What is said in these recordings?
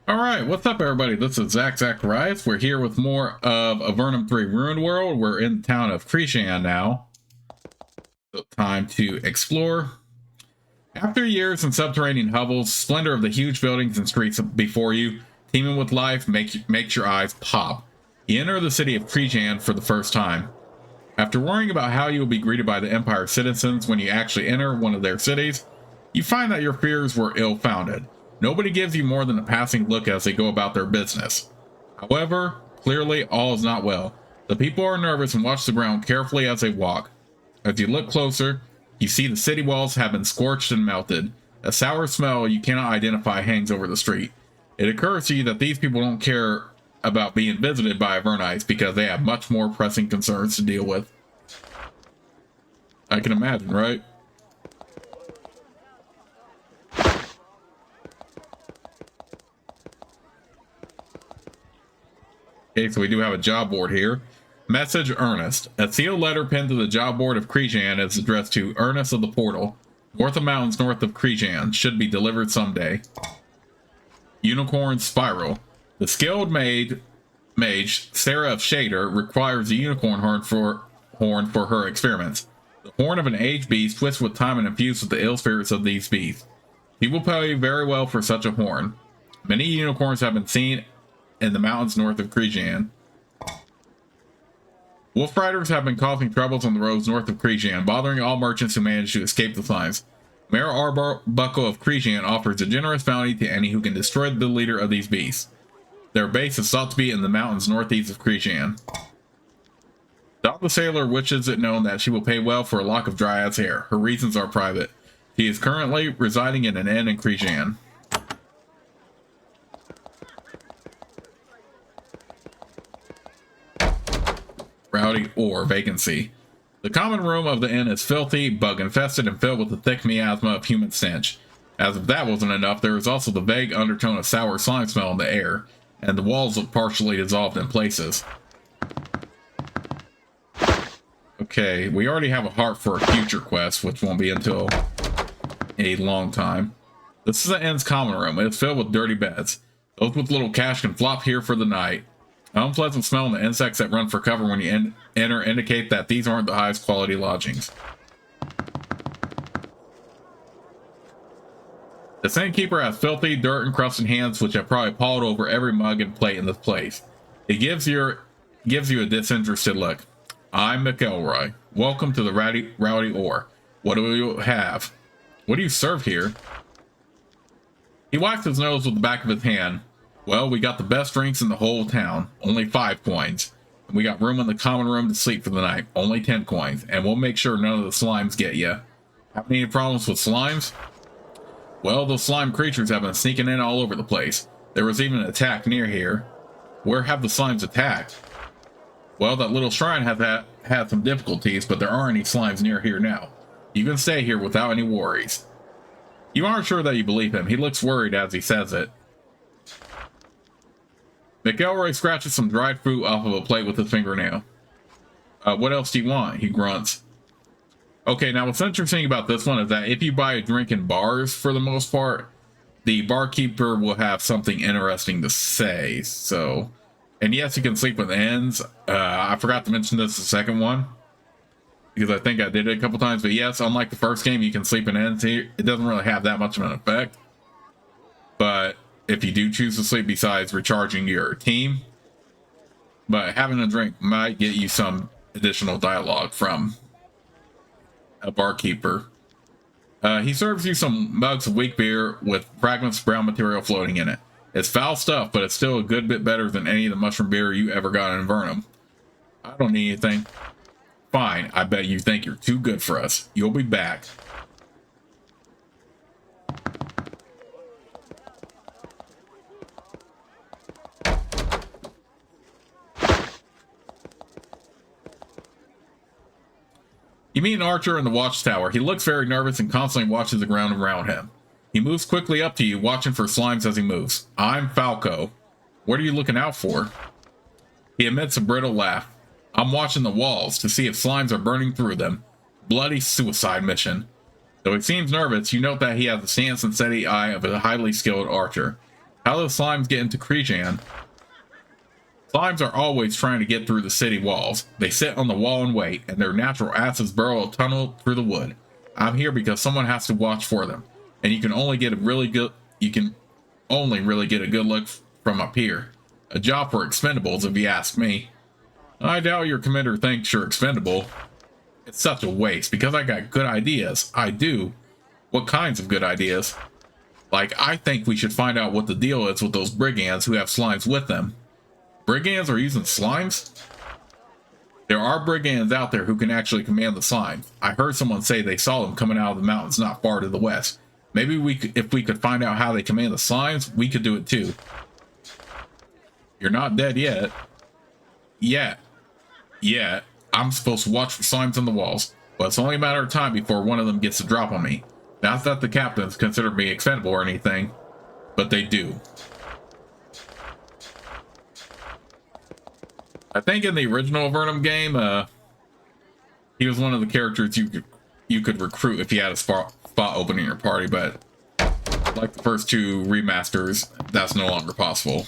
Alright, what's up everybody? This is Zacharias. We're here with more of Avernum 3 Ruined World. We're in the town of Krizsan now. So time to explore. After years in subterranean hovels, splendor of the huge buildings and streets before you, teeming with life, makes your eyes pop. You enter the city of Krizsan for the first time. After worrying about how you will be greeted by the Empire's citizens when you actually enter one of their cities, you find that your fears were ill-founded. Nobody gives you more than a passing look as they go about their business. However, clearly all is not well. The people are nervous and watch the ground carefully as they walk. As you look closer, you see the city walls have been scorched and melted. A sour smell you cannot identify hangs over the street. It occurs to you that these people don't care about being visited by Avernites because they have much more pressing concerns to deal with. I can imagine, right? Okay, so we do have a job board here. Message Ernest. A sealed letter pinned to the job board of Krizsan is addressed to Ernest of the Portal, north of mountains north of Krizsan. Should be delivered someday. Unicorn Spiral. The skilled mage Sarah of Shader requires a unicorn horn for her experiments. The horn of an aged beast twists with time and infused with the ill spirits of these beasts. People pay very well for such a horn. Many unicorns have been seen in the mountains north of Krizsan. Wolf riders have been causing troubles on the roads north of Krizsan, bothering all merchants who manage to escape the flames. Mayor Arbuckle of Krizsan offers a generous bounty to any who can destroy the leader of these beasts. Their base is thought to be in the mountains northeast of Krizsan. Dawn the Sailor wishes it known that she will pay well for a lock of Dryad's hair. Her reasons are private. She is currently residing in an inn in Krizsan. Rowdy or vacancy. The common room of the inn is filthy, bug-infested, and filled with the thick miasma of human stench. As if that wasn't enough, there is also the vague undertone of sour slime smell in the air, and the walls look partially dissolved in places. Okay, we already have a heart for a future quest, which won't be until a long time. This is the inn's common room. It is filled with dirty beds. Those with little cash can flop here for the night. An unpleasant smell and the insects that run for cover when you enter indicate that these aren't the highest quality lodgings. The innkeeper has filthy, dirt-encrusted hands which have probably pawed over every mug and plate in this place. It gives you a disinterested look. I'm McElroy. Welcome to the Rowdy Ore. What do you have? What do you serve here? He wipes his nose with the back of his hand. Well, we got the best drinks in the whole town. Only 5 coins. And we got room in the common room to sleep for the night. Only 10 coins. And we'll make sure none of the slimes get you. Have any problems with slimes? Well, those slime creatures have been sneaking in all over the place. There was even an attack near here. Where have the slimes attacked? Well, that little shrine has had some difficulties, but there aren't any slimes near here now. You can stay here without any worries. You aren't sure that you believe him. He looks worried as he says it. McElroy scratches some dried fruit off of a plate with his fingernail. What else do you want? He grunts. Okay, now what's interesting about this one is that if you buy a drink in bars, for the most part, the barkeeper will have something interesting to say. So, and yes, you can sleep with ends. I forgot to mention this the second one, because I think I did it a couple times. But yes, unlike the first game, you can sleep in ends here. It doesn't really have that much of an effect. But if you do choose to sleep besides recharging your team, but having a drink might get you some additional dialogue from a barkeeper. He serves you some mugs of weak beer with fragments of brown material floating in it. It's foul stuff, but it's still a good bit better than any of the mushroom beer you ever got in Avernum. I don't need anything. Fine, I bet you think you're too good for us. You'll be back. You meet an archer in the watchtower. He looks very nervous and constantly watches the ground around him. He moves quickly up to you, watching for slimes as he moves. I'm Falco. What are you looking out for? He emits a brittle laugh. I'm watching the walls to see if slimes are burning through them. Bloody suicide mission. Though he seems nervous, you note that he has the stance and steady eye of a highly skilled archer. How do the slimes get into Krizsan? Slimes are always trying to get through the city walls. They sit on the wall and wait, and their natural asses burrow a tunnel through the wood. I'm here because someone has to watch for them, and you can only really get a good look from up here. A job for expendables, if you ask me. I doubt your commander thinks you're expendable. It's such a waste, because I got good ideas. I do. What kinds of good ideas? Like, I think we should find out what the deal is with those brigands who have slimes with them. Brigands are using slimes? There are brigands out there who can actually command the slimes. I heard someone say they saw them coming out of the mountains not far to the west. Maybe if we could find out how they command the slimes, we could do it too. You're not dead yet. Yet. I'm supposed to watch for slimes on the walls, but it's only a matter of time before one of them gets a drop on me. Not that the captains consider me expendable or anything, but they do. I think in the original Avernum game, he was one of the characters you could recruit if you had a spot open in your party, but like the first two remasters, that's no longer possible.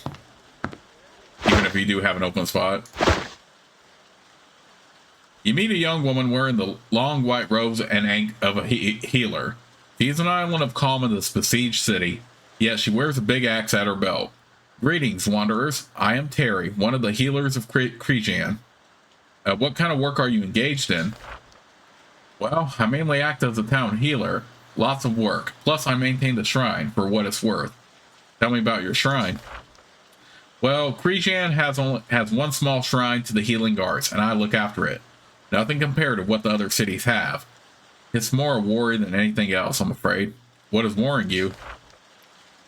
Even if you do have an open spot. You meet a young woman wearing the long white robes and of a healer. She is an island of calm in this besieged city, yet she wears a big axe at her belt. Greetings, wanderers. I am Terry, one of the healers of Krizsan. What kind of work are you engaged in? Well, I mainly act as a town healer. Lots of work. Plus, I maintain the shrine, for what it's worth. Tell me about your shrine. Well, Krizsan has one small shrine to the healing arts, and I look after it. Nothing compared to what the other cities have. It's more a worry than anything else, I'm afraid. What is worrying you?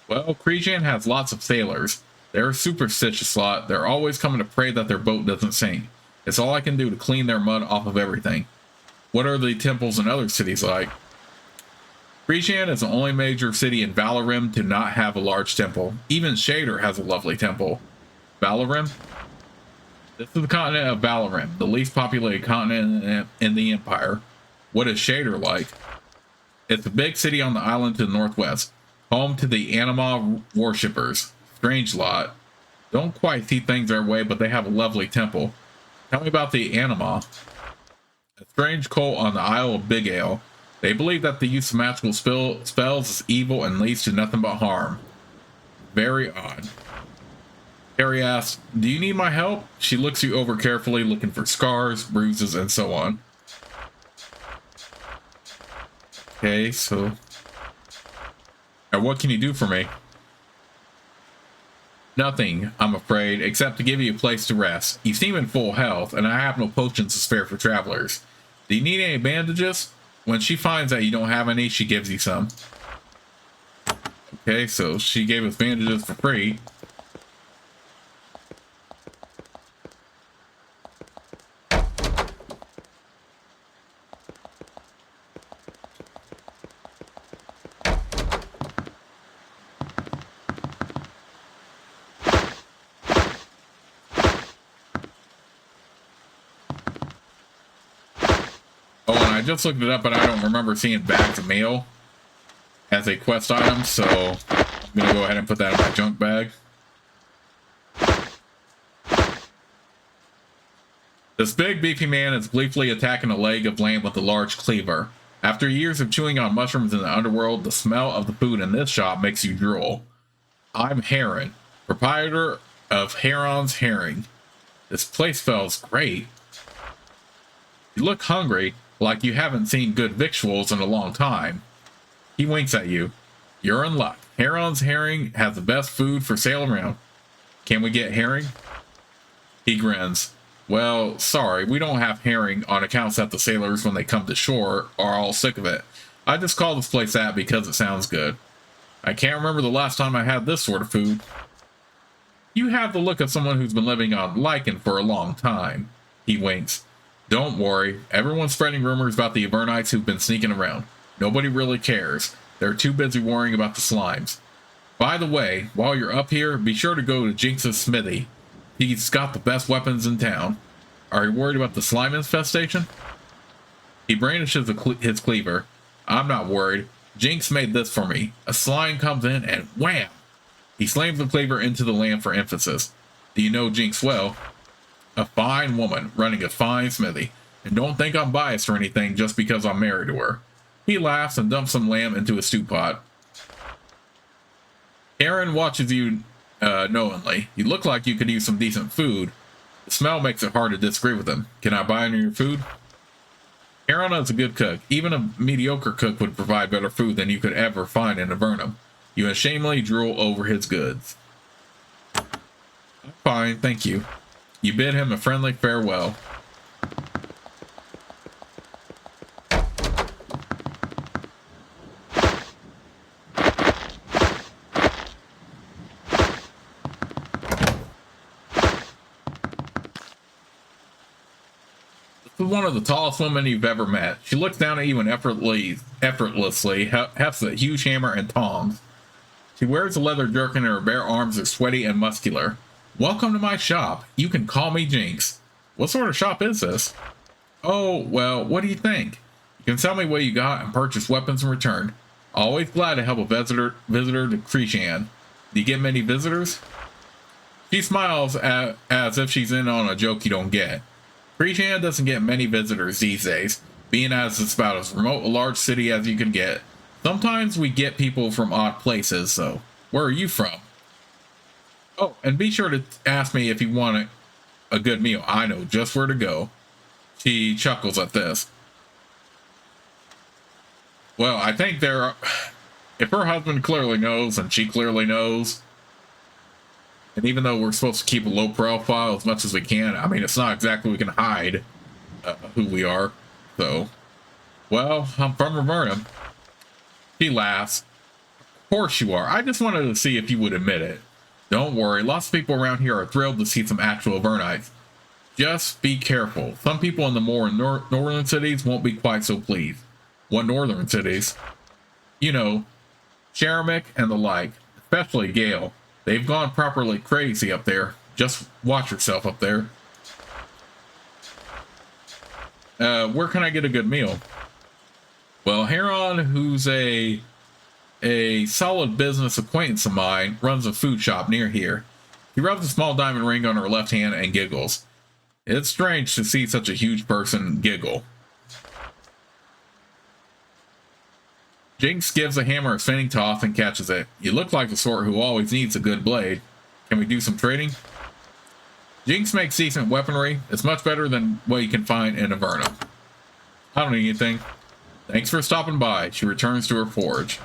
Well, Krizsan has lots of sailors. They're a superstitious lot. They're always coming to pray that their boat doesn't sink. It's all I can do to clean their mud off of everything. What are the temples in other cities like? Krizsan is the only major city in Avernum to not have a large temple. Even Shader has a lovely temple. Avernum? This is the continent of Avernum, the least populated continent in the Empire. What is Shader like? It's a big city on the island to the northwest, home to the Anima worshippers. Strange lot. Don't quite see things their way, but they have a lovely temple. Tell me about the Anima. A strange cult on the Isle of Big Ale. They believe that the use of magical spells is evil and leads to nothing but harm. Very odd. Harry asks, do you need my help? She looks you over carefully, looking for scars, bruises, and so on. Okay, so... Now what can you do for me? Nothing, I'm afraid, except to give you a place to rest. You seem in full health, and I have no potions to spare for travelers. Do you need any bandages? When she finds that you don't have any, she gives you some. Okay, so she gave us bandages for free. I just looked it up, but I don't remember seeing bags of mail as a quest item, so I'm gonna go ahead and put that in my junk bag. This big beefy man is gleefully attacking a leg of lamb with a large cleaver. After years of chewing on mushrooms in the underworld, the smell of the food in this shop makes you drool. I'm Heron, proprietor of Heron's Herring. This place smells great. You look hungry, like you haven't seen good victuals in a long time. He winks at you. You're in luck. Heron's Herring has the best food for sale around. Can we get herring? He grins. Well, sorry, we don't have herring on account that the sailors, when they come to shore, are all sick of it. I just call this place that because it sounds good. I can't remember the last time I had this sort of food. You have the look of someone who's been living on lichen for a long time. He winks. Don't worry, everyone's spreading rumors about the Avernites who've been sneaking around. Nobody really cares. They're too busy worrying about the slimes. By the way, while you're up here, be sure to go to Jinx's smithy. He's got the best weapons in town. Are you worried about the slime infestation? He brandishes his cleaver. I'm not worried. Jinx made this for me. A slime comes in and wham! He slams the cleaver into the lamp for emphasis. Do you know Jinx well? A fine woman, running a fine smithy. And don't think I'm biased or anything just because I'm married to her. He laughs and dumps some lamb into a stew pot. Aaron watches you knowingly. You look like you could use some decent food. The smell makes it hard to disagree with him. Can I buy any of your food? Aaron is a good cook. Even a mediocre cook would provide better food than you could ever find in Avernum. You ashamedly drool over his goods. Fine, thank you. You bid him a friendly farewell. One of the tallest women you've ever met. She looks down at you and effortlessly hefts a huge hammer and tongs. She wears a leather jerkin and her bare arms are sweaty and muscular. Welcome to my shop. You can call me Jinx. What sort of shop is this? Oh, well, what do you think? You can tell me what you got and purchase weapons in return. Always glad to help a visitor to Krizsan. Do you get many visitors? She smiles as if she's in on a joke you don't get. Krizsan doesn't get many visitors these days, being as it's about as remote a large city as you can get. Sometimes we get people from odd places, so where are you from? Oh, and be sure to ask me if you want a good meal. I know just where to go. She chuckles at this. Well, I think if her husband clearly knows, and she clearly knows, and even though we're supposed to keep a low profile as much as we can, I mean, it's not exactly we can hide who we are. So, well, I'm from Avernum. She laughs. Of course you are. I just wanted to see if you would admit it. Don't worry, lots of people around here are thrilled to see some actual Avernites. Just be careful. Some people in the more northern cities won't be quite so pleased. What northern cities? You know, Sharamik and the like, especially Gale. They've gone properly crazy up there. Just watch yourself up there. Where can I get a good meal? Well, Heron, who's a solid business acquaintance of mine, runs a food shop near here. He rubs a small diamond ring on her left hand and giggles. It's strange to see such a huge person giggle. Jinx gives the hammer a spinning toss and catches it. You look like the sort who always needs a good blade. Can we do some trading? Jinx makes decent weaponry. It's much better than what you can find in Avernum. I don't need anything. Thanks for stopping by. She returns to her forge.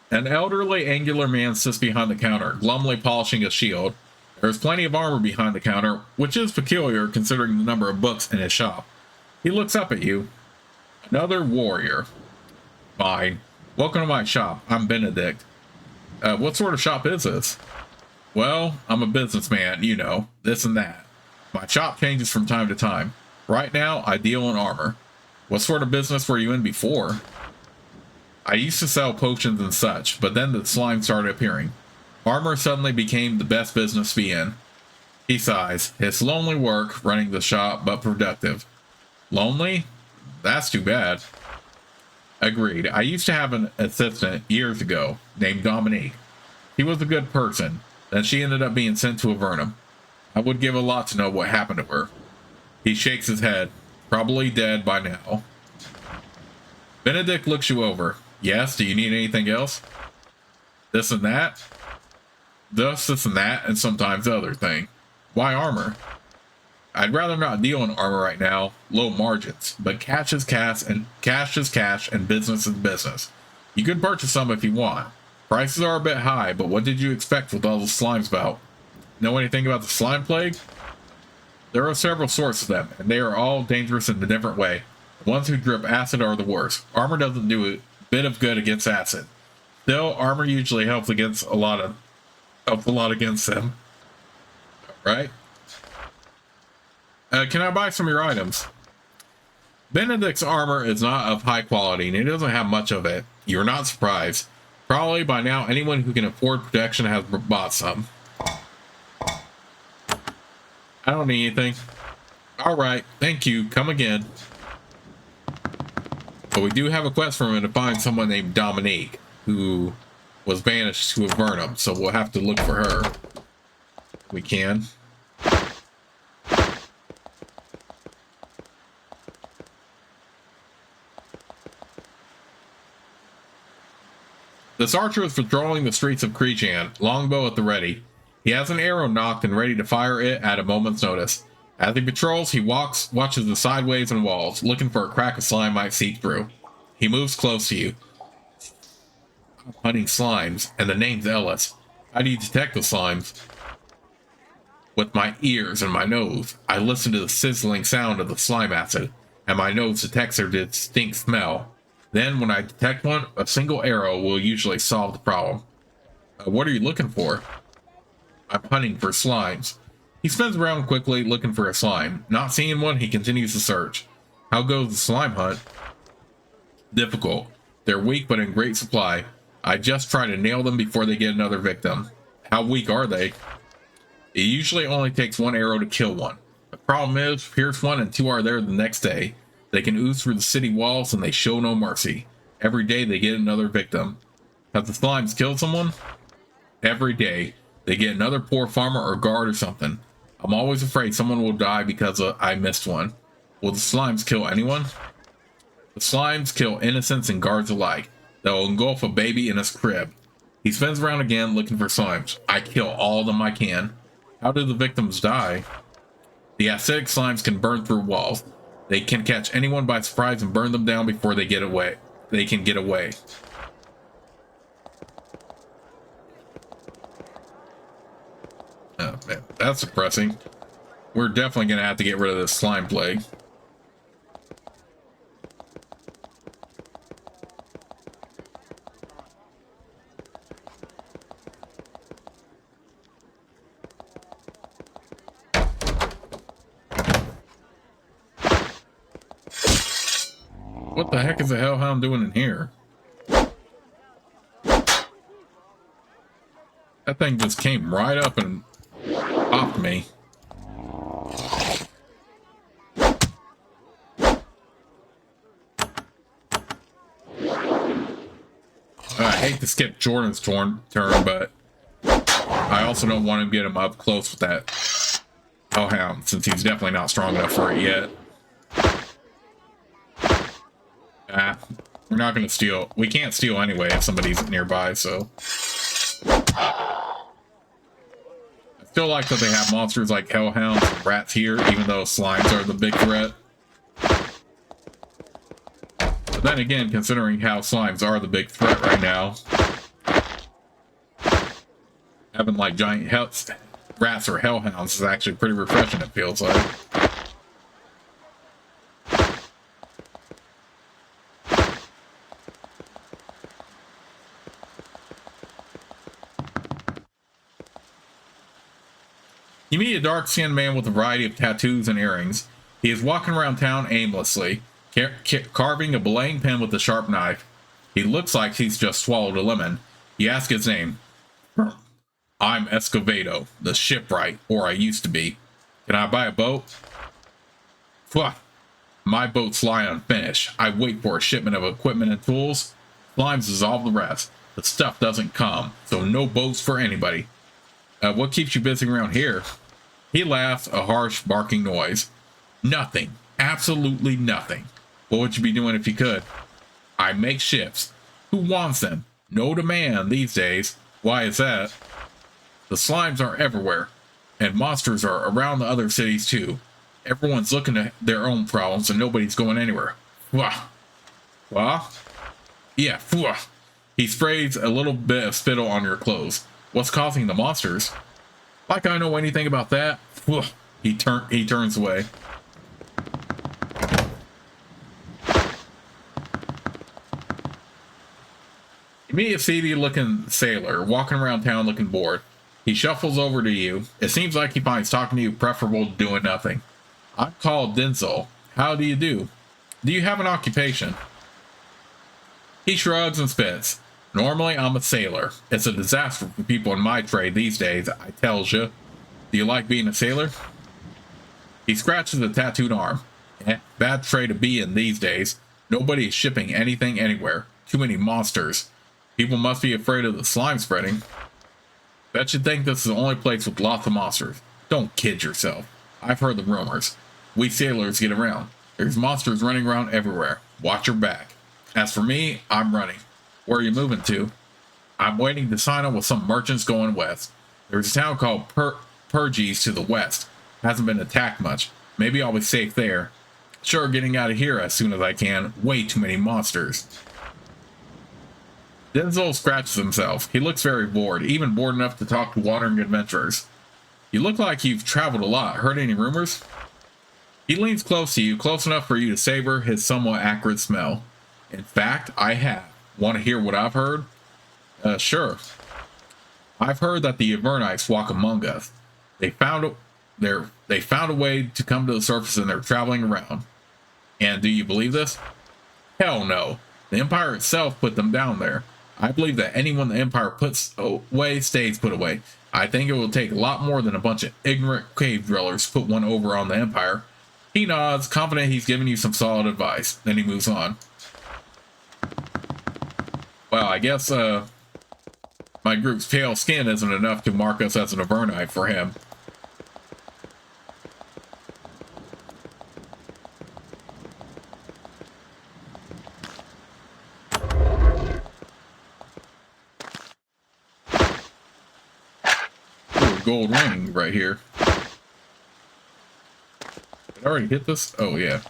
An elderly, angular man sits behind the counter, glumly polishing a shield. There's plenty of armor behind the counter, which is peculiar considering the number of books in his shop. He looks up at you. Another warrior. Fine. Welcome to my shop. I'm Benedict. What sort of shop is this? Well, I'm a businessman, you know, this and that. My shop changes from time to time. Right now, I deal in armor. What sort of business were you in before? I used to sell potions and such, but then the slime started appearing. Armor suddenly became the best business to be in. He sighs. It's lonely work, running the shop, but productive. Lonely? That's too bad. Agreed. I used to have an assistant years ago, named Dominique. He was a good person. Then she ended up being sent to Avernum. I would give a lot to know what happened to her. He shakes his head. Probably dead by now. Benedict looks you over. Yes, do you need anything else? This and that? This and that, and sometimes the other thing. Why armor? I'd rather not deal in armor right now, low margins, but cash is cash and business is business. You could purchase some if you want. Prices are a bit high, but what did you expect with all the slimes about? Know anything about the slime plague? There are several sorts of them, and they are all dangerous in a different way. The ones who drip acid are the worst. Armor doesn't do a bit of good against acid. Still, armor usually helps a lot against them. Right? Can I buy some of your items? Benedict's armor is not of high quality, and he doesn't have much of it. You're not surprised. Probably by now, anyone who can afford protection has bought some. I don't need anything. All right, thank you. Come again. But we do have a quest from him to find someone named Dominique, who was banished to Avernum, so we'll have to look for her. We can. This archer is patrolling the streets of Krizsan, longbow at the ready. He has an arrow nocked and ready to fire it at a moment's notice. As he patrols, he watches the sideways and walls, looking for a crack of slime might seep through. He moves close to you. I'm hunting slimes, and the name's Ellis. How do you detect the slimes? With my ears and my nose, I listen to the sizzling sound of the slime acid, and my nose detects their distinct smell. Then, when I detect one, a single arrow will usually solve the problem. What are you looking for? I'm hunting for slimes. He spins around quickly, looking for a slime. Not seeing one, he continues to search. How goes the slime hunt? Difficult. They're weak but in great supply. I just try to nail them before they get another victim. How weak are they? It usually only takes one arrow to kill one. The problem is, pierce one and two are there the next day. They can ooze through the city walls and they show no mercy. Every day they get another victim. Have the slimes killed someone? Every day. They get another poor farmer or guard or something. I'm always afraid someone will die because I missed one. Will the slimes kill anyone? The slimes kill innocents and guards alike. They'll engulf a baby in his crib. He spins around again looking for slimes. I kill all of them I can. How do the victims die? The acidic slimes can burn through walls. They can catch anyone by surprise and burn them down before they get away. They can get away. Oh man, that's depressing. We're definitely gonna have to get rid of this slime plague. What the heck is the hellhound doing in here? That thing just came right up and popped me. I hate to skip Jordan's turn, but I also don't want to get him up close with that hellhound since he's definitely not strong enough for it yet. We're not going to steal. We can't steal anyway if somebody's nearby, so. I still like that they have monsters like hellhounds and rats here, even though slimes are the big threat. But then again, considering how slimes are the big threat right now, having like giant rats or hellhounds is actually pretty refreshing, it feels like. You meet a dark-skinned man with a variety of tattoos and earrings. He is walking around town aimlessly, carving a belaying pin with a sharp knife. He looks like he's just swallowed a lemon. You ask his name. I'm Escovedo, the shipwright, or I used to be. Can I buy a boat? Pwah. My boats lie unfinished. I wait for a shipment of equipment and tools. Slimes dissolve the rest. The stuff doesn't come, so no boats for anybody. What keeps you busy around here? He laughs, a harsh, barking noise. Nothing. Absolutely nothing. What would you be doing if you could? I make ships. Who wants them? No demand these days. Why is that? The slimes are everywhere, and monsters are around the other cities too. Everyone's looking at their own problems, and nobody's going anywhere. Wah. Wah? Yeah, wah. He sprays a little bit of spittle on your clothes. What's causing the monsters? Like I know anything about that. He turns away. You meet a seedy-looking sailor walking around town looking bored. He shuffles over to you. It seems like he finds talking to you preferable to doing nothing. I'm called Denzel. How do you do? Do you have an occupation? He shrugs and spits. Normally, I'm a sailor. It's a disaster for people in my trade these days, I tells you. Do you like being a sailor? He scratches a tattooed arm. Bad trade to be in these days. Nobody is shipping anything anywhere. Too many monsters. People must be afraid of the slime spreading. Bet you think this is the only place with lots of monsters. Don't kid yourself. I've heard the rumors. We sailors get around. There's monsters running around everywhere. Watch your back. As for me, I'm running. Where are you moving to? I'm waiting to sign up with some merchants going west. There's a town called Purges to the west. Hasn't been attacked much. Maybe I'll be safe there. Sure, getting out of here as soon as I can. Way too many monsters. Denzel scratches himself. He looks very bored, even bored enough to talk to wandering adventurers. You look like you've traveled a lot. Heard any rumors? He leans close to you, close enough for you to savor his somewhat acrid smell. In fact, I have. Want to hear what I've heard? Sure. I've heard that the Avernites walk among us. They found a way to come to the surface and they're traveling around. And do you believe this? Hell no. The Empire itself put them down there. I believe that anyone the Empire puts away stays put away. I think it will take a lot more than a bunch of ignorant cave dwellers to put one over on the Empire. He nods, confident he's giving you some solid advice. Then he moves on. Well, I guess my group's pale skin isn't enough to mark us as an Avernite for him. Gold ring right here. Did I already hit this? Oh yeah.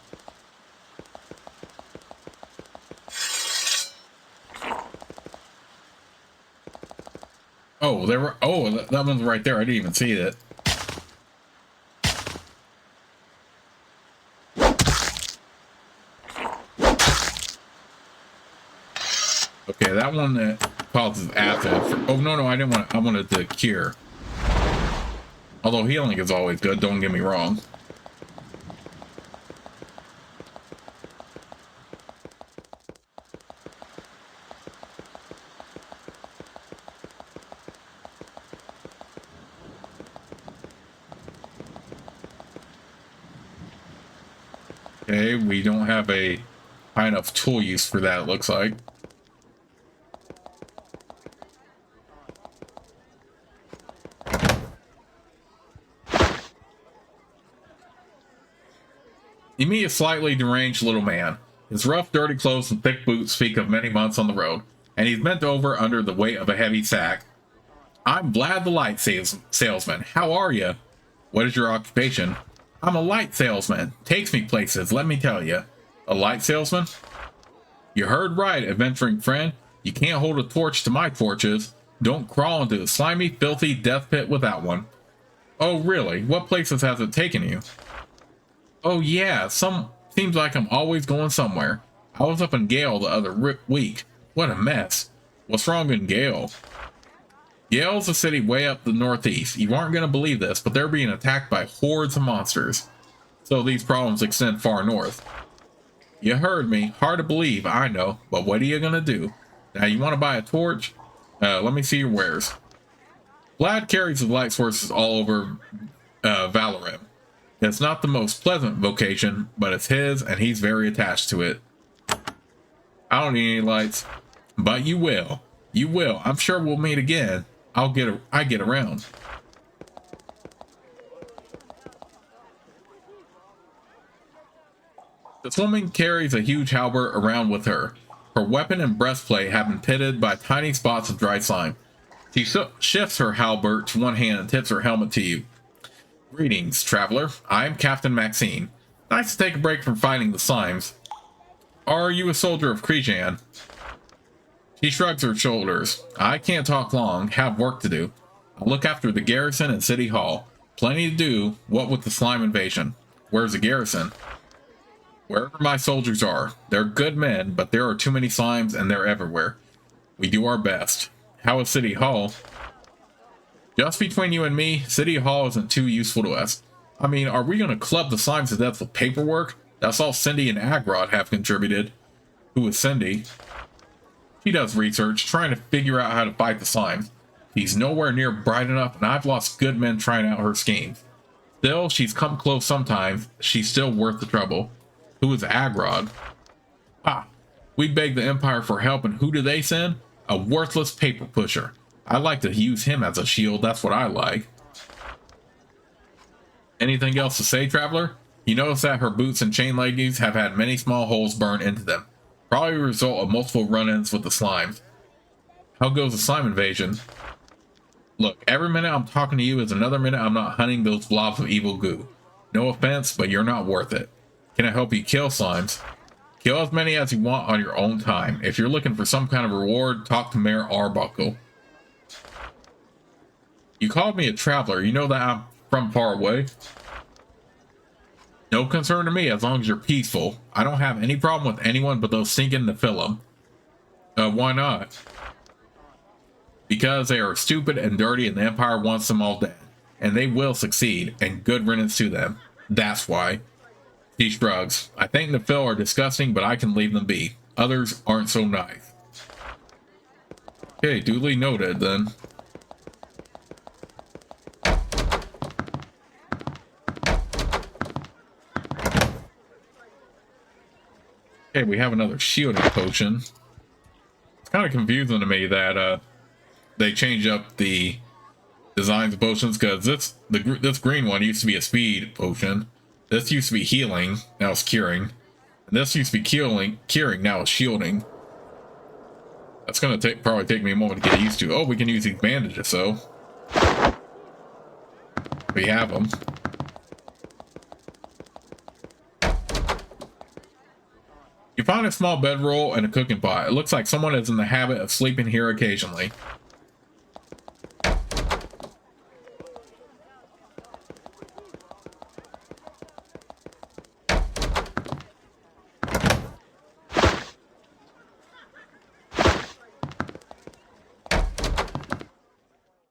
Oh, there were. Oh, that one's right there. I didn't even see it. Okay, that one that causes acid. Oh no, I didn't want. I wanted to cure. Although healing is always good, don't get me wrong. Okay, we don't have a high enough tool use for that, it looks like. You meet a slightly deranged little man. His rough, dirty clothes and thick boots speak of many months on the road, and he's bent over under the weight of a heavy sack. I'm Vlad the light salesman. How are you? What is your occupation? I'm a light salesman. Takes me places, let me tell you. A light salesman? You heard right, adventuring friend. You can't hold a torch to my torches. Don't crawl into the slimy, filthy death pit without one. Oh, really? What places has it taken you? Oh yeah, seems like I'm always going somewhere. I was up in Gale the other week. What a mess. What's wrong in Gale? Gale's a city way up the northeast. You aren't going to believe this, but they're being attacked by hordes of monsters. So these problems extend far north. You heard me. Hard to believe, I know, but what are you going to do? Now you want to buy a torch? Let me see your wares. Vlad carries his light sources all over Avernum. It's not the most pleasant vocation, but it's his, and he's very attached to it. I don't need any lights, but you will. You will. I'm sure we'll meet again. I get around. This woman carries a huge halberd around with her. Her weapon and breastplate have been pitted by tiny spots of dry slime. She shifts her halberd to one hand and tips her helmet to you. Greetings, traveler. I'm Captain Maxine. Nice to take a break from fighting the slimes. Are you a soldier of Krizsan? She shrugs her shoulders. I can't talk long. Have work to do. I'll look after the garrison and city hall. Plenty to do. What with the slime invasion? Where's the garrison? Wherever my soldiers are. They're good men, but there are too many slimes and they're everywhere. We do our best. How is city hall? Just between you and me, City Hall isn't too useful to us. I mean, are we going to club the slimes to death with paperwork? That's all Cindy and Agrod have contributed. Who is Cindy? She does research, trying to figure out how to fight the slimes. He's nowhere near bright enough, and I've lost good men trying out her schemes. Still, she's come close sometimes. She's still worth the trouble. Who is Agrod? Ah, we beg the Empire for help, and who do they send? A worthless paper pusher. I like to use him as a shield, that's what I like. Anything else to say, traveler? You notice that her boots and chain leggings have had many small holes burned into them. Probably a result of multiple run-ins with the slimes. How goes the slime invasion? Look, every minute I'm talking to you is another minute I'm not hunting those blobs of evil goo. No offense, but you're not worth it. Can I help you kill slimes? Kill as many as you want on your own time. If you're looking for some kind of reward, talk to Mayor Arbuckle. You called me a traveler. You know that I'm from far away? No concern to me as long as you're peaceful. I don't have any problem with anyone but those stinking Nephilim. Why not? Because they are stupid and dirty and the Empire wants them all dead. And they will succeed, and good riddance to them. That's why. He shrugs. I think Nephil are disgusting, but I can leave them be. Others aren't so nice. Okay, duly noted then. Okay, we have another shielding potion. It's kind of confusing to me that they change up the designs of potions, because this green one used to be a speed potion. This used to be healing, now it's curing. And this used to be curing, now it's shielding. That's gonna probably take me a moment to get used to. Oh, we can use these bandages, so we have them. You find a small bedroll and a cooking pot. It looks like someone is in the habit of sleeping here occasionally.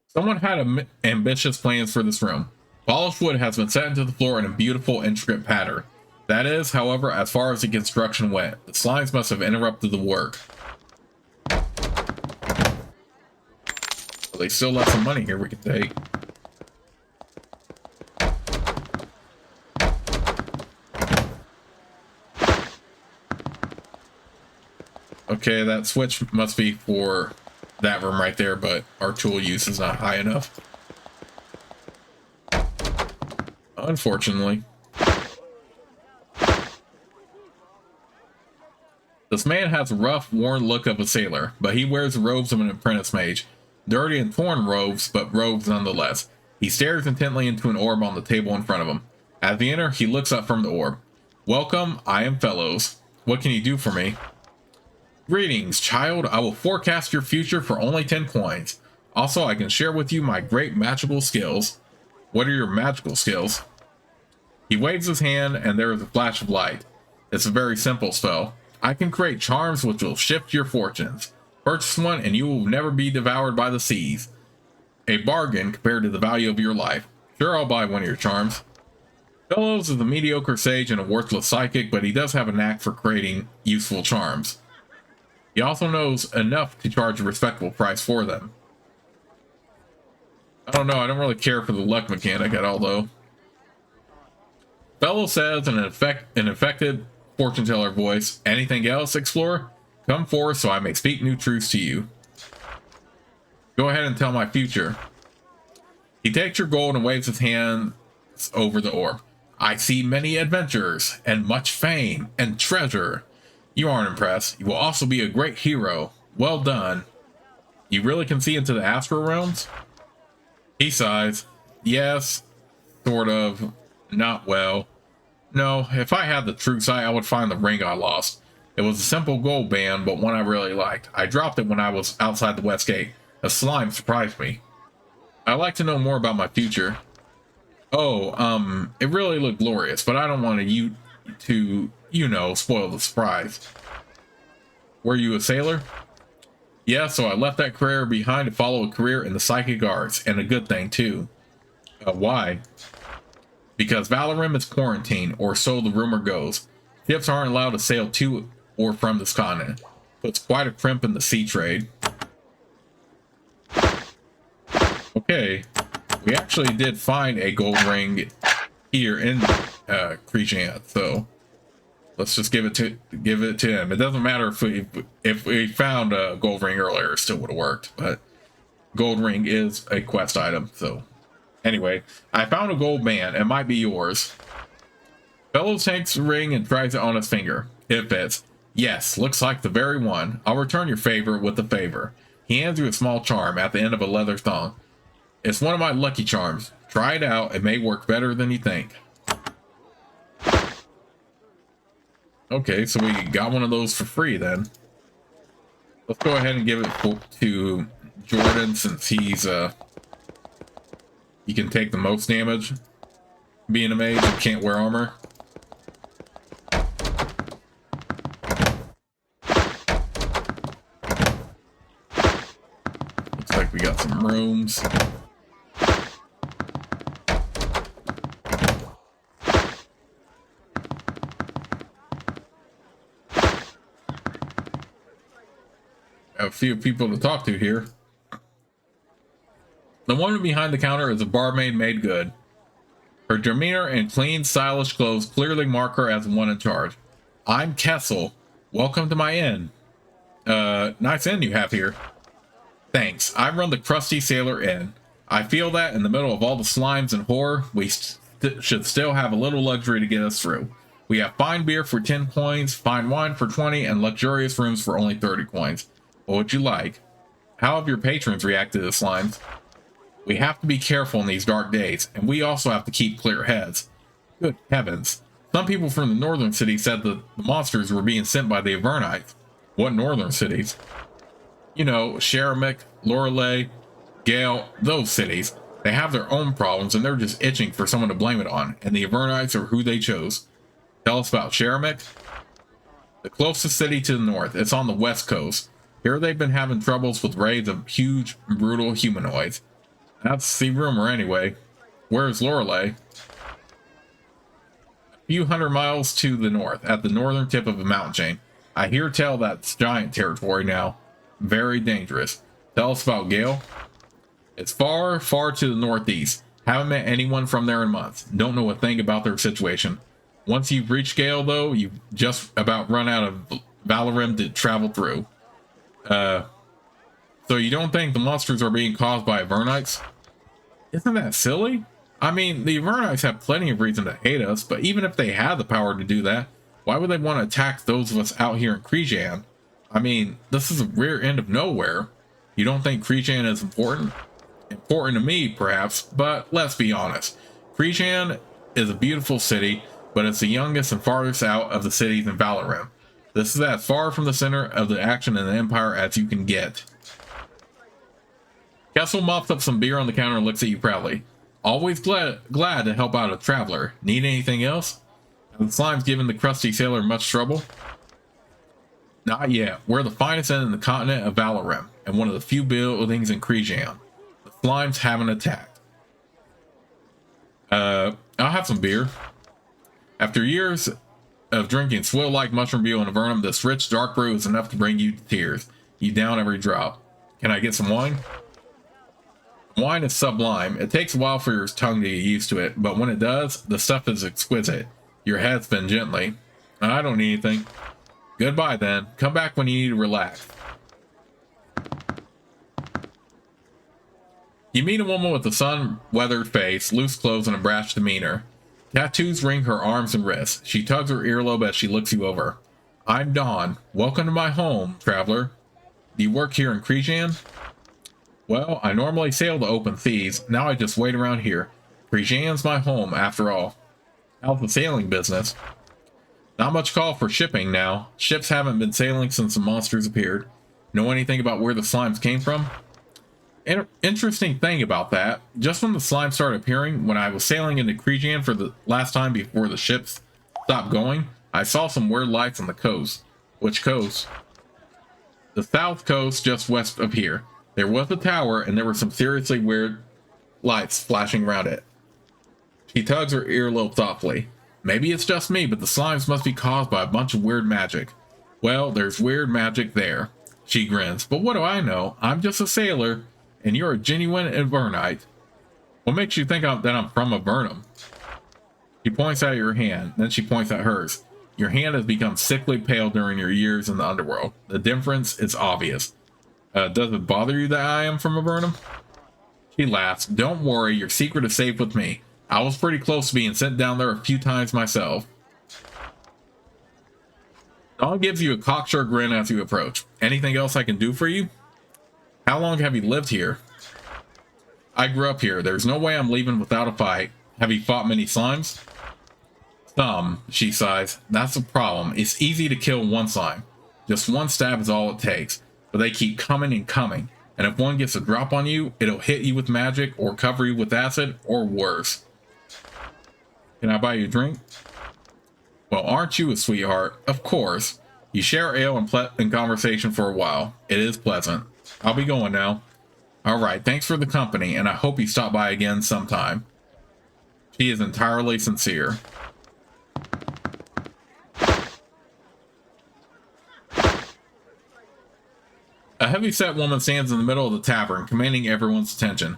Someone had ambitious plans for this room. Polished wood has been set into the floor in a beautiful, intricate pattern. That is, however, as far as the construction went. The slimes must have interrupted the work. Well, they still left some money here we can take. Okay, that switch must be for that room right there, but our tool use is not high enough. Unfortunately. This man has a rough, worn look of a sailor, but he wears the robes of an apprentice mage. Dirty and torn robes, but robes nonetheless. He stares intently into an orb on the table in front of him. As he enters, he looks up from the orb. Welcome, I am Fellows. What can you do for me? Greetings, child. I will forecast your future for only 10 coins. Also, I can share with you my great magical skills. What are your magical skills? He waves his hand, and there is a flash of light. It's a very simple spell. I can create charms which will shift your fortunes. Purchase one, and you will never be devoured by the seas. A bargain compared to the value of your life. Sure, I'll buy one of your charms. Fellows is a mediocre sage and a worthless psychic, but he does have a knack for creating useful charms. He also knows enough to charge a respectable price for them. I don't know, I don't really care for the luck mechanic at all, though. Fellow says in an affected fortune teller voice, anything else, explorer? Come forth so I may speak new truths to you. Go ahead and tell my future. He takes your gold and waves his hands over the orb. I see many adventures, and much fame, and treasure. You aren't impressed. You will also be a great hero. Well done. You really can see into the astral realms? He sighs. Yes, sort of. Not well. No, if I had the true sight, I would find the ring I lost. It was a simple gold band, but one I really liked. I dropped it when I was outside the West Gate. A slime surprised me. I'd like to know more about my future. Oh, it really looked glorious, but I don't want you to, spoil the surprise. Were you a sailor? Yeah, so I left that career behind to follow a career in the psychic arts, and a good thing too. Why? Because Avernum is quarantined, or so the rumor goes. Ships aren't allowed to sail to or from this continent. Puts quite a crimp in the sea trade. Okay, we actually did find a gold ring here in Krizsan, so let's just give it to him. It doesn't matter if we found a gold ring earlier, it still would have worked, but gold ring is a quest item. So anyway, I found a gold band. It might be yours. Fellow takes the ring and tries it on his finger. It fits. Yes, looks like the very one. I'll return your favor with a favor. He hands you a small charm at the end of a leather thong. It's one of my lucky charms. Try it out. It may work better than you think. Okay, so we got one of those for free then. Let's go ahead and give it to Jordan, since he's he can take the most damage being a mage and can't wear armor. Looks like we got some rooms. A few people to talk to here. The woman behind the counter is a barmaid made good. Her demeanor and clean, stylish clothes clearly mark her as the one in charge. I'm Kessel. Welcome to my inn. Nice inn you have here. Thanks. I run the Crusty Sailor Inn. I feel that in the middle of all the slimes and horror, we should still have a little luxury to get us through. We have fine beer for 10 coins, fine wine for 20, and luxurious rooms for only 30 coins. What would you like? How have your patrons reacted to the slimes? We have to be careful in these dark days, and we also have to keep clear heads. Good heavens. Some people from the northern cities said that the monsters were being sent by the Avernites. What northern cities? You know, Sheremic, Lorelei, Gale, those cities. They have their own problems, and they're just itching for someone to blame it on, and the Avernites are who they chose. Tell us about Sheremic. The closest city to the north. It's on the west coast. Here they've been having troubles with raids of huge, brutal humanoids. That's the rumor anyway. Where's Lorelei? A few hundred miles to the north, at the northern tip of a mountain chain. I hear tell that's giant territory now. Very dangerous. Tell us about Gale. It's far, far to the northeast. Haven't met anyone from there in months. Don't know a thing about their situation. Once you've reached Gale, though, you've just about run out of Avernum to travel through. So you don't think the monsters are being caused by Avernites? Isn't that silly? I mean, the Avernites have plenty of reason to hate us, but even if they had the power to do that, why would they want to attack those of us out here in Krizsan? I mean, this is a rear end of nowhere. You don't think Krizsan is important? Important to me, perhaps, but let's be honest. Krizsan is a beautiful city, but it's the youngest and farthest out of the cities in Avernum. This is as far from the center of the action in the Empire as you can get. Kessel mops up some beer on the counter and looks at you proudly. Always glad to help out a traveler. Need anything else? Have the slimes given the Crusty Sailor much trouble? Not yet. We're the finest inn in the continent of Avernum, and one of the few buildings in Krizsan. The slimes haven't attacked. I'll have some beer. After years of drinking swill-like mushroom beer in Avernum, this rich dark brew is enough to bring you to tears. You down every drop. Can I get some wine? Wine is sublime. It takes a while for your tongue to get used to it, but when it does, the stuff is exquisite. Your head spin gently. I don't need anything. Goodbye then. Come back when you need to relax. You meet a woman with a sun-weathered face, loose clothes, and a brash demeanor. Tattoos ring her arms and wrists. She tugs her earlobe as she looks you over. I'm Dawn. Welcome to my home, traveler. Do you work here in Krizsan? Well, I normally sail the open seas. Now I just wait around here. Krizsan's my home, after all. How's the sailing business? Not much call for shipping now. Ships haven't been sailing since the monsters appeared. Know anything about where the slimes came from? Interesting thing about that, just when the slimes started appearing, when I was sailing into Krizsan for the last time before the ships stopped going, I saw some weird lights on the coast. Which coast? The south coast, just west of here. There was a tower, and there were some seriously weird lights flashing around it. She tugs her earlobe thoughtfully. Maybe it's just me, but the slimes must be caused by a bunch of weird magic. Well, there's weird magic there. She grins. But what do I know? I'm just a sailor, and you're a genuine Avernite. What makes you think that I'm from Avernum? She points at your hand, then she points at hers. Your hand has become sickly pale during your years in the underworld. The difference is obvious. Does it bother you that I am from Avernum? She laughs. Don't worry, your secret is safe with me. I was pretty close to being sent down there a few times myself. Dawn gives you a cocksure grin as you approach. Anything else I can do for you? How long have you lived here? I grew up here. There's no way I'm leaving without a fight. Have you fought many slimes? Some, she sighs. That's the problem. It's easy to kill one slime. Just one stab is all it takes. But they keep coming and coming. And if one gets a drop on you, it'll hit you with magic or cover you with acid or worse. Can I buy you a drink? Well, aren't you a sweetheart? Of course. You share ale and conversation for a while. It is pleasant. I'll be going now. Alright, thanks for the company, and I hope you stop by again sometime. She is entirely sincere. A heavy-set woman stands in the middle of the tavern, commanding everyone's attention.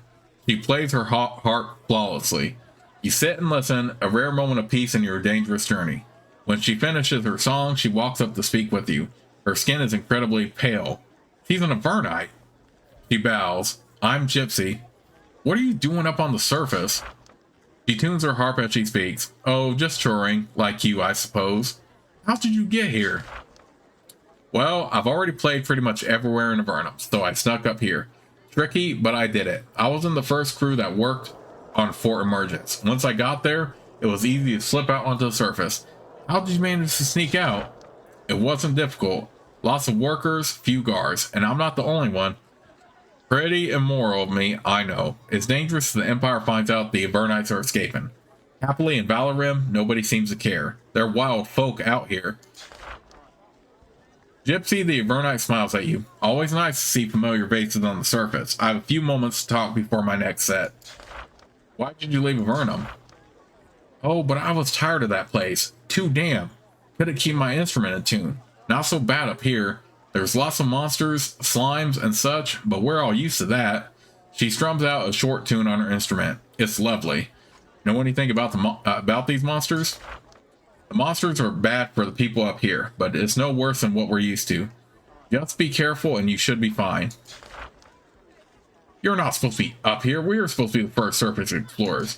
She plays her harp flawlessly. You sit and listen, a rare moment of peace in your dangerous journey. When she finishes her song, she walks up to speak with you. Her skin is incredibly pale. She's an Avernite. She bows. I'm Gypsy. What are you doing up on the surface? She tunes her harp as she speaks. Oh, just touring, like you, I suppose. How did you get here? Well, I've already played pretty much everywhere in Avernum, so I snuck up here. Tricky, but I did it. I was in the first crew that worked on Fort Emergence. Once I got there, it was easy to slip out onto the surface. How did you manage to sneak out? It wasn't difficult. Lots of workers, few guards, and I'm not the only one. Pretty immoral of me, I know. It's dangerous if the Empire finds out the Avernites are escaping. Happily in Avernum, nobody seems to care. They're wild folk out here. Gypsy the Avernite smiles at you. Always nice to see familiar faces on the surface. I have a few moments to talk before my next set. Why did you leave Avernum? Oh, but I was tired of that place. Too damn. Couldn't keep my instrument in tune. Not so bad up here. There's lots of monsters, slimes, and such, but we're all used to that. She strums out a short tune on her instrument. It's lovely. Know anything about about these monsters? The monsters are bad for the people up here, but it's no worse than what we're used to. Just be careful and you should be fine. You're not supposed to be up here. We're supposed to be the first surface explorers.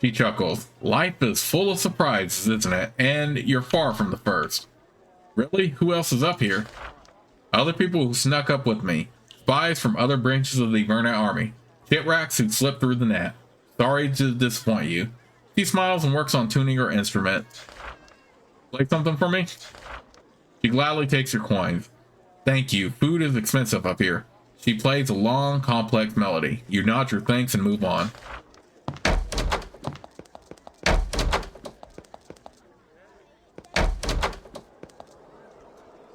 She chuckles. Life is full of surprises, isn't it? And you're far from the first. Really? Who else is up here? Other people who snuck up with me. Spies from other branches of the Avernite army. Shitracks who slipped through the net. Sorry to disappoint you. She smiles and works on tuning her instrument. Play something for me? She gladly takes your coins. Thank you. Food is expensive up here. She plays a long, complex melody. You nod your thanks and move on.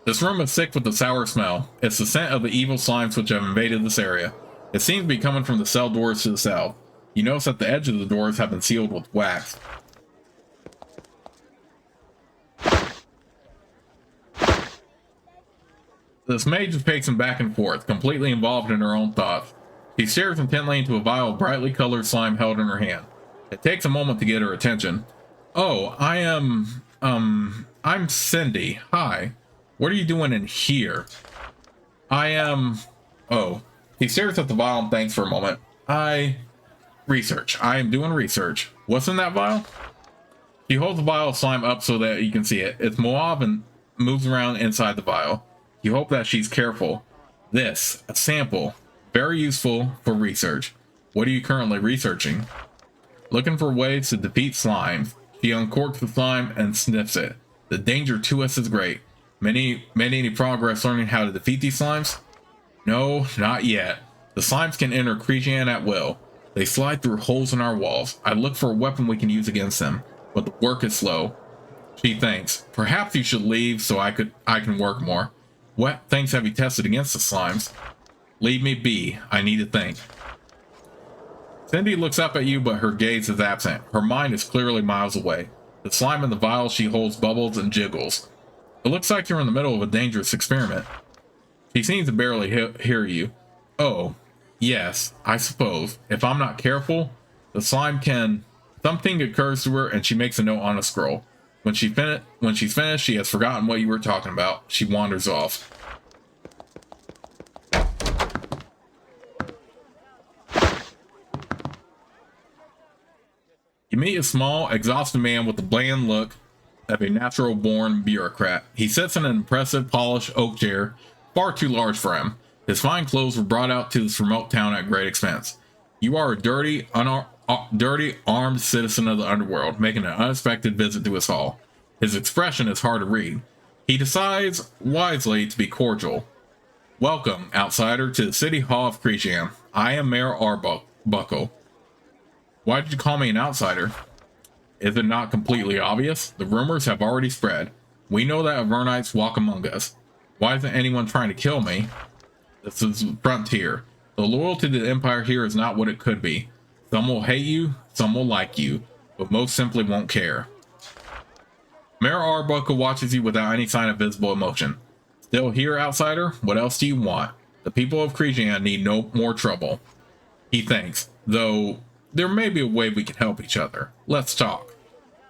This room is sick with a sour smell. It's the scent of the evil slimes which have invaded this area. It seems to be coming from the cell doors to the south. You notice that the edge of the doors have been sealed with wax. This mage is pacing back and forth, completely involved in her own thoughts. She stares intently into a vial of brightly colored slime held in her hand. It takes a moment to get her attention. Oh, I'm Cindy. Hi. What are you doing in here? Oh. He stares at the vial and thinks for a moment. Research. I am doing research. What's in that vial? He holds the vial of slime up so that you can see it. It's mauve and moves around inside the vial. You hope that she's careful. This, a sample. Very useful for research. What are you currently researching? Looking for ways to defeat slimes. She uncorks the slime and sniffs it. The danger to us is great. Made any progress learning how to defeat these slimes? No, not yet. The slimes can enter Krizsan at will. They slide through holes in our walls. I look for a weapon we can use against them, but the work is slow. She thinks, perhaps you should leave so I can work more. What things have you tested against the slimes? Leave me be. I need to think. Cindy looks up at you, but her gaze is absent. Her mind is clearly miles away. The slime in the vial she holds bubbles and jiggles. It looks like you're in the middle of a dangerous experiment. She seems to barely hear you. Oh, yes, I suppose. If I'm not careful, the slime can Something occurs to her and she makes a note on a scroll. When she's finished, she has forgotten what you were talking about. She wanders off. You meet a small, exhausted man with the bland look of a natural-born bureaucrat. He sits in an impressive, polished oak chair, far too large for him. His fine clothes were brought out to this remote town at great expense. You are a dirty, armed citizen of the underworld, making an unexpected visit to his hall. His expression is hard to read. He decides wisely to be cordial. Welcome, outsider, to the City Hall of Krizsan. I am Mayor Arbuckle. Why did you call me an outsider? Is it not completely obvious? The rumors have already spread. We know that Avernites walk among us. Why isn't anyone trying to kill me? This is frontier. The loyalty to the Empire here is not what it could be. Some will hate you, some will like you, but most simply won't care. Mayor Arbuckle watches you without any sign of visible emotion. Still here, outsider? What else do you want? The people of Krizsan need no more trouble. He thinks, though there may be a way we can help each other. Let's talk.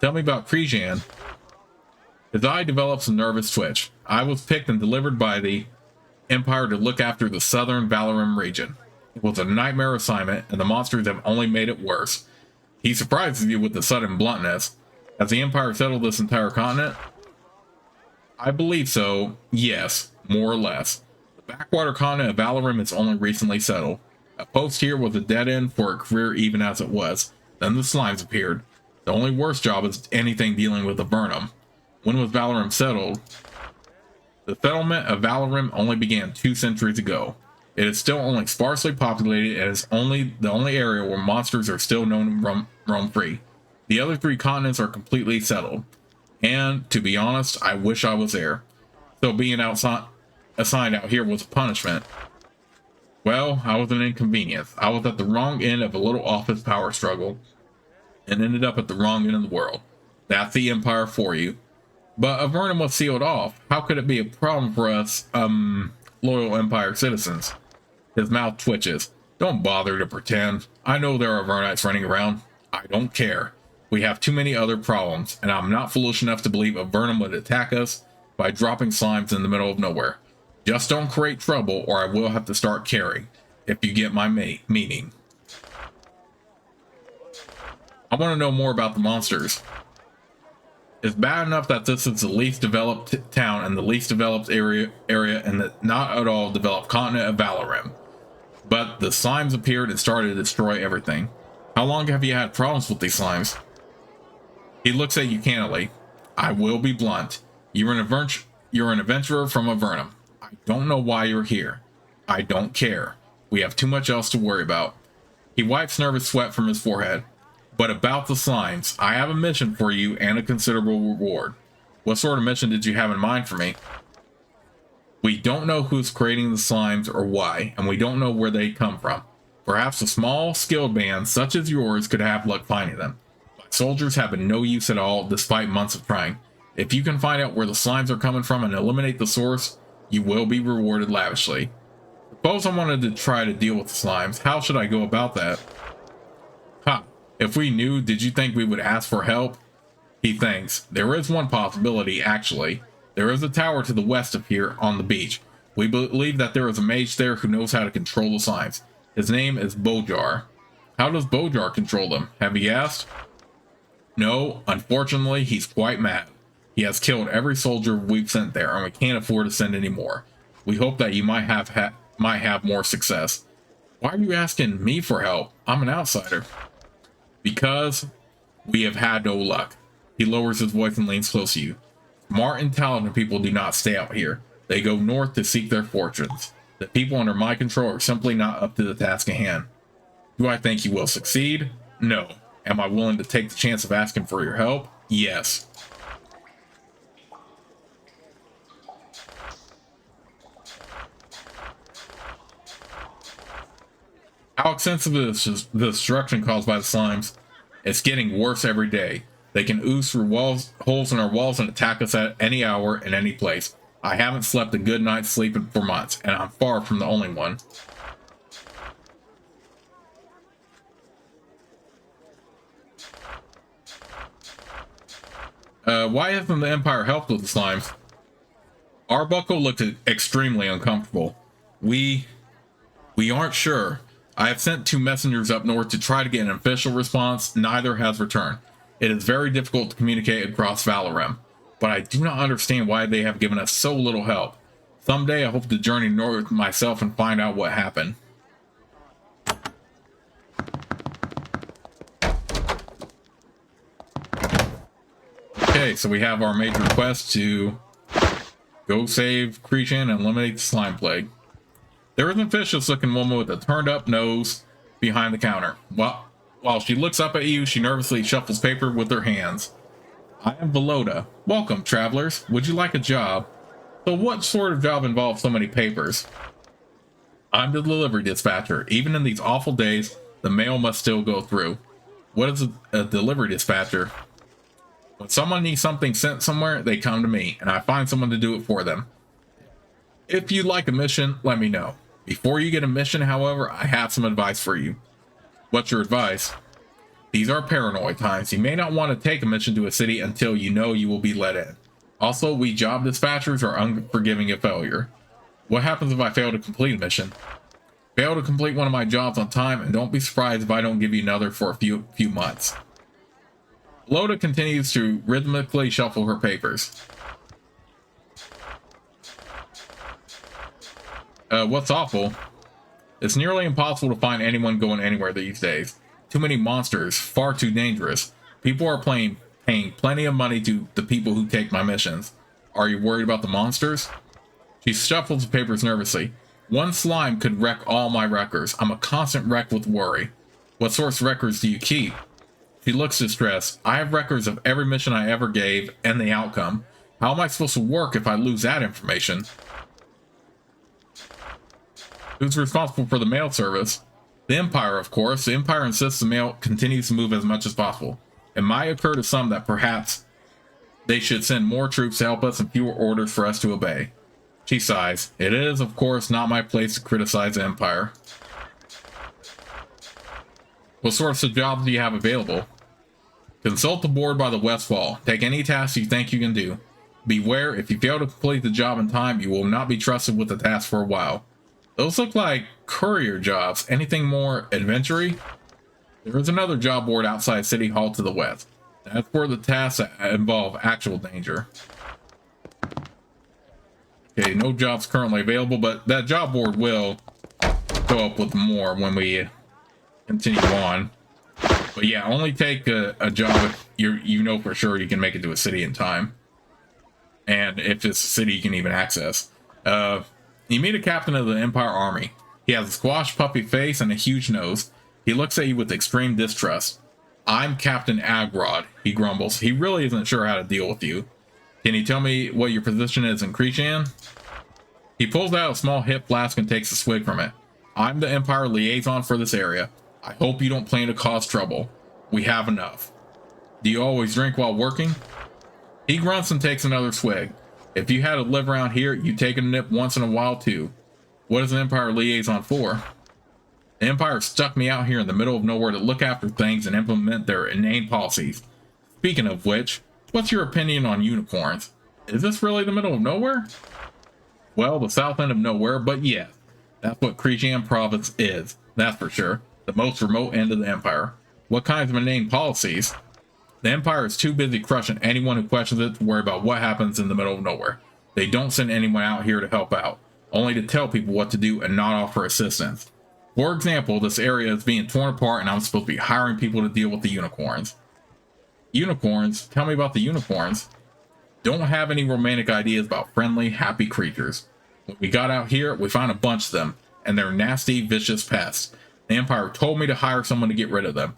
Tell me about Krizsan. His eye develops a nervous twitch. I was picked and delivered by the Empire to look after the southern Avernum region. It was a nightmare assignment, and the monsters have only made it worse. He surprises you with the sudden bluntness. Has the Empire settled this entire continent? I believe so, yes, more or less. The backwater continent of Avernum is only recently settled. A post here was a dead end for a career even as it was. Then the slimes appeared. The only worst job is anything dealing with Avernum. When was Avernum settled? The settlement of Avernum only began 2 centuries ago. It is still only sparsely populated and is the only area where monsters are still known to roam free. The other 3 continents are completely settled. And, to be honest, I wish I was there. So being assigned out here was a punishment. Well, I was an inconvenience. I was at the wrong end of a little office power struggle and ended up at the wrong end of the world. That's the Empire for you. But Avernum was sealed off. How could it be a problem for us, loyal Empire citizens? His mouth twitches. Don't bother to pretend. I know there are Avernites running around. I don't care. We have too many other problems, and I'm not foolish enough to believe Avernum would attack us by dropping slimes in the middle of nowhere. Just don't create trouble, or I will have to start caring, if you get my meaning. I want to know more about the monsters. It's bad enough that this is the least developed town and the least developed area in the not at all developed continent of Avernum. But the slimes appeared and started to destroy everything. How long have you had problems with these slimes? He looks at you candidly. I will be blunt. You're an adventurer from Avernum. I don't know why you're here. I don't care. We have too much else to worry about. He wipes nervous sweat from his forehead. But about the slimes, I have a mission for you and a considerable reward. What sort of mission did you have in mind for me? We don't know who's creating the slimes or why, and we don't know where they come from. Perhaps a small, skilled band such as yours could have luck finding them. My soldiers have been no use at all, despite months of trying. If you can find out where the slimes are coming from and eliminate the source, you will be rewarded lavishly. Suppose I wanted to try to deal with the slimes. How should I go about that? If we knew, did you think we would ask for help? He thinks. There is one possibility, actually. There is a tower to the west of here on the beach. We believe that there is a mage there who knows how to control the slimes. His name is Bojar. How does Bojar control them? Have you asked? No, unfortunately, he's quite mad. He has killed every soldier we've sent there, and we can't afford to send any more. We hope that you might have more success. Why are you asking me for help? I'm an outsider. Because we have had no luck. He lowers his voice and leans close to you. Smart and talented people do not stay out here. They go north to seek their fortunes. The people under my control are simply not up to the task at hand. Do I think you will succeed? No. Am I willing to take the chance of asking for your help? Yes. How extensive is the destruction caused by the slimes? It's getting worse every day. They can ooze through holes in our walls and attack us at any hour and any place. I haven't slept a good night's sleep for months, and I'm far from the only one. Why hasn't the Empire helped with the slimes? Arbuckle looked extremely uncomfortable. We aren't sure. I have sent 2 messengers up north to try to get an official response. Neither has returned. It is very difficult to communicate across Avernum, but I do not understand why they have given us so little help. Someday I hope to journey north myself and find out what happened. Okay, so we have our major quest to go save Krizsan and eliminate the slime plague. There is an vicious looking woman with a turned up nose behind the counter. While she looks up at you, she nervously shuffles paper with her hands. I am Velota. Welcome, travelers. Would you like a job? So what sort of job involves so many papers? I'm the delivery dispatcher. Even in these awful days, the mail must still go through. What is a delivery dispatcher? When someone needs something sent somewhere, they come to me, and I find someone to do it for them. If you'd like a mission, let me know. Before you get a mission, however, I have some advice for you. What's your advice? These are paranoid times. You may not want to take a mission to a city until you know you will be let in. Also, we job dispatchers are unforgiving of failure. What happens if I fail to complete a mission? Fail to complete one of my jobs on time, and don't be surprised if I don't give you another for a few months. Loda continues to rhythmically shuffle her papers. What's awful? It's nearly impossible to find anyone going anywhere these days. Too many monsters, far too dangerous. People are paying plenty of money to the people who take my missions. Are you worried about the monsters? She shuffles the papers nervously. One slime could wreck all my records. I'm a constant wreck with worry. What sorts of records do you keep? She looks distressed. I have records of every mission I ever gave and the outcome. How am I supposed to work if I lose that information? Who's responsible for the mail service? The Empire, of course. The Empire insists the mail continues to move as much as possible. It might occur to some that perhaps they should send more troops to help us and fewer orders for us to obey. She sighs. It is, of course, not my place to criticize the Empire. What sorts of jobs do you have available? Consult the board by the west wall. Take any task you think you can do. Beware, if you fail to complete the job in time, you will not be trusted with the task for a while. Those look like courier jobs. Anything more adventure-y? There is another job board outside City Hall to the west. That's for the tasks that involve actual danger. Okay, no jobs currently available, but that job board will go up with more when we continue on. But yeah, only take a job if you know for sure you can make it to a city in time. And if it's a city you can even access. You meet a captain of the Empire Army. He has a squashed puppy face and a huge nose. He looks at you with extreme distrust. I'm Captain Agrod, he grumbles. He really isn't sure how to deal with you. Can you tell me what your position is in Krizsan? He pulls out a small hip flask and takes a swig from it. I'm the Empire liaison for this area. I hope you don't plan to cause trouble. We have enough. Do you always drink while working? He grunts and takes another swig. If you had to live around here, you'd take a nip once in a while too. What is an Empire liaison for? The Empire stuck me out here in the middle of nowhere to look after things and implement their inane policies. Speaking of which, what's your opinion on unicorns? Is this really the middle of nowhere? Well, the south end of nowhere, but yes, that's what Krizsan province is, that's for sure. The most remote end of the Empire. What kinds of inane policies? The Empire is too busy crushing anyone who questions it to worry about what happens in the middle of nowhere. They don't send anyone out here to help out, only to tell people what to do and not offer assistance. For example, this area is being torn apart and I'm supposed to be hiring people to deal with the unicorns. Unicorns? Tell me about the unicorns. Don't have any romantic ideas about friendly, happy creatures. When we got out here, we found a bunch of them, and they're nasty, vicious pests. The Empire told me to hire someone to get rid of them.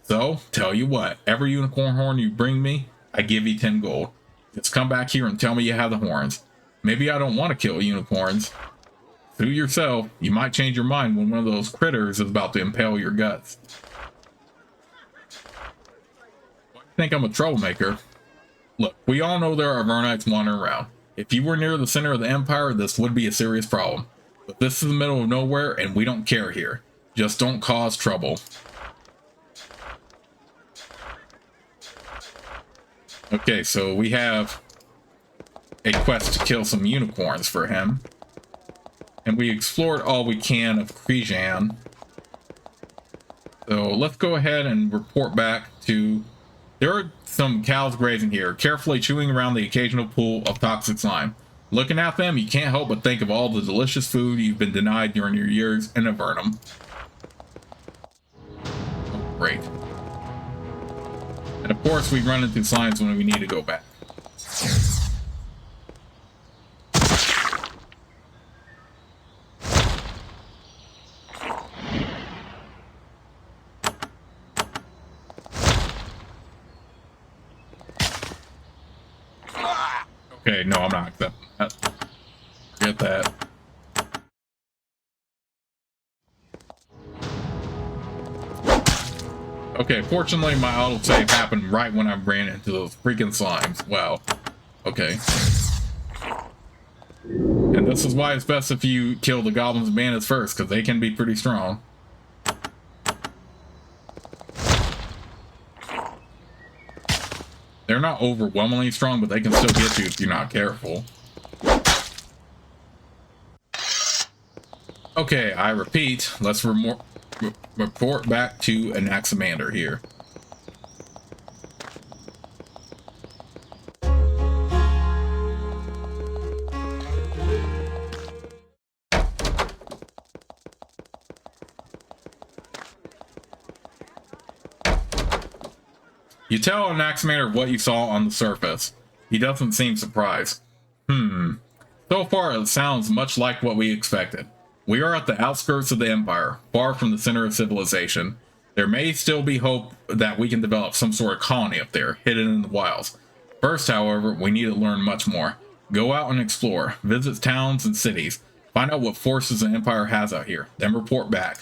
So, tell you what, every unicorn horn you bring me, I give you 10 gold. Just come back here and tell me you have the horns. Maybe I don't want to kill unicorns. Suit yourself, you might change your mind when one of those critters is about to impale your guts. Why do you think I'm a troublemaker? Look, we all know there are Avernites wandering around. If you were near the center of the Empire, this would be a serious problem. But this is the middle of nowhere and we don't care here. Just don't cause trouble. Okay, so we have a quest to kill some unicorns for him. And we explored all we can of Krizsan. So let's go ahead and report back to... There are some cows grazing here, carefully chewing around the occasional pool of toxic slime. Looking at them, you can't help but think of all the delicious food you've been denied during your years in Avernum. Oh, great. And of course, we run into slimes when we need to go back. Okay, no, I'm not accepting that. Forget that. Okay, fortunately my autosave happened right when I ran into those freaking slimes. Wow. Okay. And this is why it's best if you kill the goblins and bandits first, because they can be pretty strong. They're not overwhelmingly strong, but they can still get you if you're not careful. Okay, I repeat, let's report back to Anaximander here. You tell Anaximander what you saw on the surface. He doesn't seem surprised. So far it sounds much like what we expected. We are at the outskirts of the Empire, far from the center of civilization. There may still be hope that we can develop some sort of colony up there, hidden in the wilds. First, however, we need to learn much more. Go out and explore, visit towns and cities, find out what forces the Empire has out here, then report back.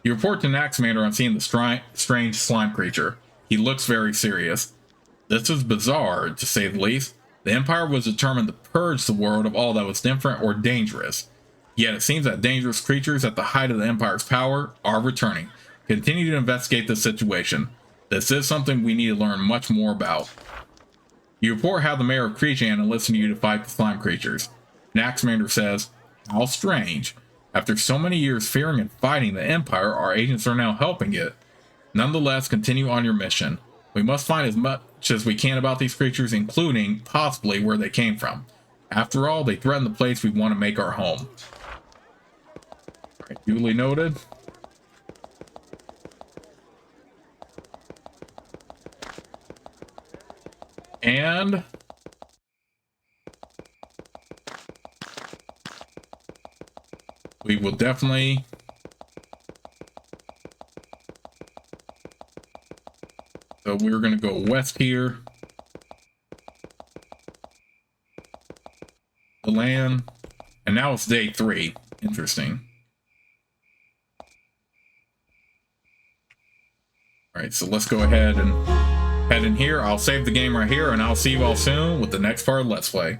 You report to Anaximander on seeing the strange slime creature. He looks very serious. This is bizarre, to say the least. The Empire was determined to purge the world of all that was different or dangerous. Yet it seems that dangerous creatures at the height of the Empire's power are returning. Continue to investigate the situation. This is something we need to learn much more about. You report how the mayor of Krizsan enlisted you to fight the slime creatures. Anaximander says, "How strange. After so many years fearing and fighting the Empire, our agents are now helping it. Nonetheless, continue on your mission. We must find as much as we can about these creatures, including, possibly, where they came from. After all, they threaten the place we want to make our home." Alright, duly noted. And... we will definitely... So we're going to go west here. The land. And now it's day 3. Interesting. Alright, so let's go ahead and head in here. I'll save the game right here, and I'll see you all soon with the next part of Let's Play.